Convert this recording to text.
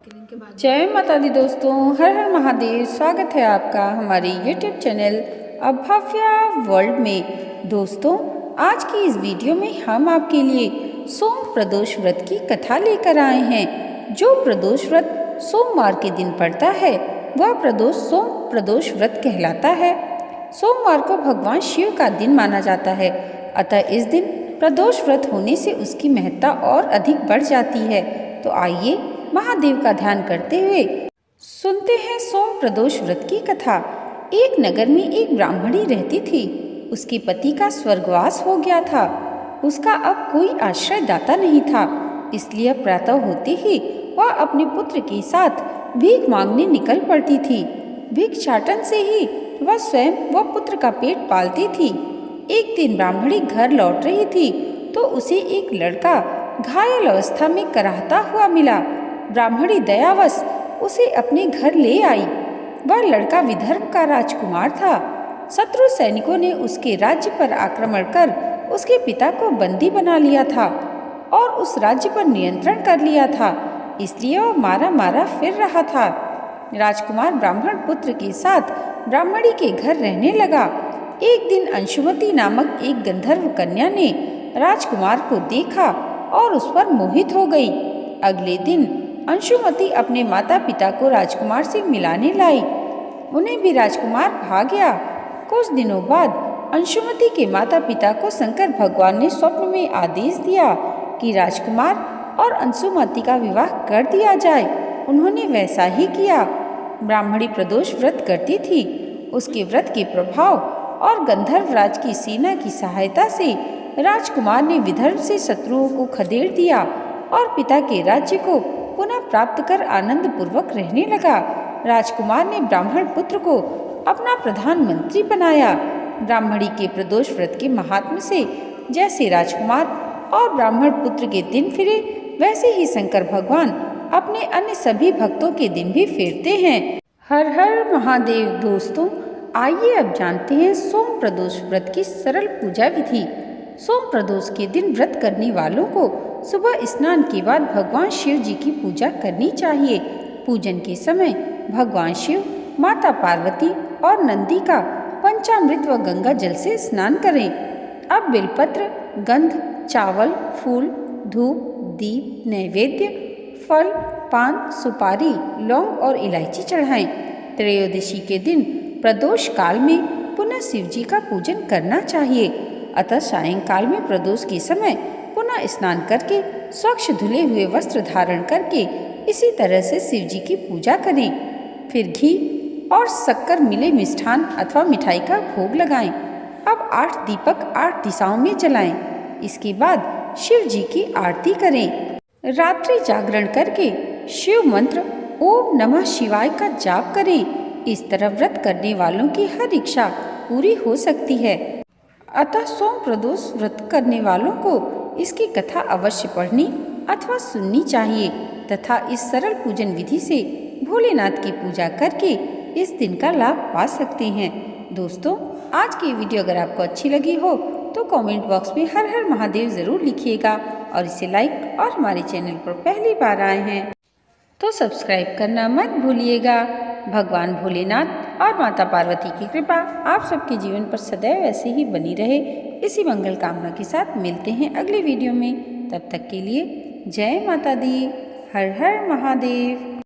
जय माता दी दोस्तों, हर हर महादेव। स्वागत है आपका हमारे YouTube चैनल अभव्या वर्ल्ड में। दोस्तों, आज की इस वीडियो में हम आपके लिए सोम प्रदोष व्रत की कथा लेकर आए हैं। जो प्रदोष व्रत सोमवार के दिन पड़ता है वह प्रदोष सोम प्रदोष व्रत कहलाता है। सोमवार को भगवान शिव का दिन माना जाता है, अतः इस दिन प्रदोष व्रत होने से उसकी महत्ता और अधिक बढ़ जाती है। तो आइए महादेव का ध्यान करते हुए सुनते हैं सोम प्रदोष व्रत की कथा। एक नगर में एक ब्राह्मणी रहती थी। उसके पति का स्वर्गवास हो गया था। उसका अब कोई आश्रयदाता नहीं था, इसलिए प्रातः होते ही वह अपने पुत्र के साथ भीख मांगने निकल पड़ती थी। भिक्षाटन से ही वह स्वयं व पुत्र का पेट पालती थी। एक दिन ब्राह्मणी घर लौट रही थी तो उसे एक लड़का घायल अवस्था में कराहता हुआ मिला। ब्राह्मणी दयावश उसे अपने घर ले आई। वह लड़का विदर्भ का राजकुमार था। शत्रु सैनिकों ने उसके राज्य पर आक्रमण कर उसके पिता को बंदी बना लिया था और उस राज्य पर नियंत्रण कर लिया था, इसलिए वह मारा मारा फिर रहा था। राजकुमार ब्राह्मण पुत्र के साथ ब्राह्मणी के घर रहने लगा। एक दिन अंशुमती नामक एक गंधर्व कन्या ने राजकुमार को देखा और उस पर मोहित हो गई। अगले दिन अंशुमती अपने माता पिता को राजकुमार से मिलाने लाई। उन्हें भी राजकुमार भा गया। कुछ दिनों बाद अंशुमती के माता पिता को शंकर भगवान ने स्वप्न में आदेश दिया कि राजकुमार और अंशुमती का विवाह कर दिया जाए। उन्होंने वैसा ही किया। ब्राह्मणी प्रदोष व्रत करती थी। उसके व्रत के प्रभाव और गंधर्वराज की सेना की सहायता से राजकुमार ने विदर्भ से शत्रुओं को खदेड़ दिया और पिता के राज्य को पुनः प्राप्त कर आनंद पूर्वक रहने लगा। राजकुमार ने ब्राह्मण पुत्र को अपना प्रधानमंत्री बनाया। ब्राह्मणी के प्रदोष व्रत के महात्म्य से जैसे राजकुमार और ब्राह्मण पुत्र के दिन फिरे, वैसे ही शंकर भगवान अपने अन्य सभी भक्तों के दिन भी फेरते हैं। हर हर महादेव। दोस्तों, आइए अब जानते हैं सोम प्रदोष व्रत की सरल पूजा विधि। सोम प्रदोष के दिन व्रत करने वालों को सुबह स्नान के बाद भगवान शिव जी की पूजा करनी चाहिए। पूजन के समय भगवान शिव, माता पार्वती और नंदी का पंचामृत व गंगा जल से स्नान करें। अब बेलपत्र, गंध, चावल, फूल, धूप, दीप, नैवेद्य, फल, पान, सुपारी, लौंग और इलायची चढ़ाएं। त्रयोदशी के दिन प्रदोष काल में पुनः शिव जी का पूजन करना चाहिए, अतः सायंकाल में प्रदोष के समय पुनः स्नान करके स्वच्छ धुले हुए वस्त्र धारण करके इसी तरह से शिव जी की पूजा करें। फिर घी और शक्कर मिले मिष्ठान अथवा मिठाई का भोग लगाएं। अब 8 दीपक 8 दिशाओं में जलाएं। इसके बाद शिव जी की आरती करें। रात्रि जागरण करके शिव मंत्र ओम नमः शिवाय का जाप करें। इस तरह व्रत करने वालों की हर इच्छा पूरी हो सकती है। अतः सोम प्रदोष व्रत करने वालों को इसकी कथा अवश्य पढ़नी अथवा सुननी चाहिए तथा इस सरल पूजन विधि से भोलेनाथ की पूजा करके इस दिन का लाभ पा सकते हैं। दोस्तों, आज की वीडियो अगर आपको अच्छी लगी हो तो कमेंट बॉक्स में हर हर महादेव ज़रूर लिखिएगा और इसे लाइक और हमारे चैनल पर पहली बार आए हैं तो सब्सक्राइब करना मत भूलिएगा। भगवान भोलेनाथ और माता पार्वती की कृपा आप सबके जीवन पर सदैव ऐसे ही बनी रहे, इसी मंगल कामना के साथ मिलते हैं अगले वीडियो में। तब तक के लिए जय माता दी। हर हर महादेव।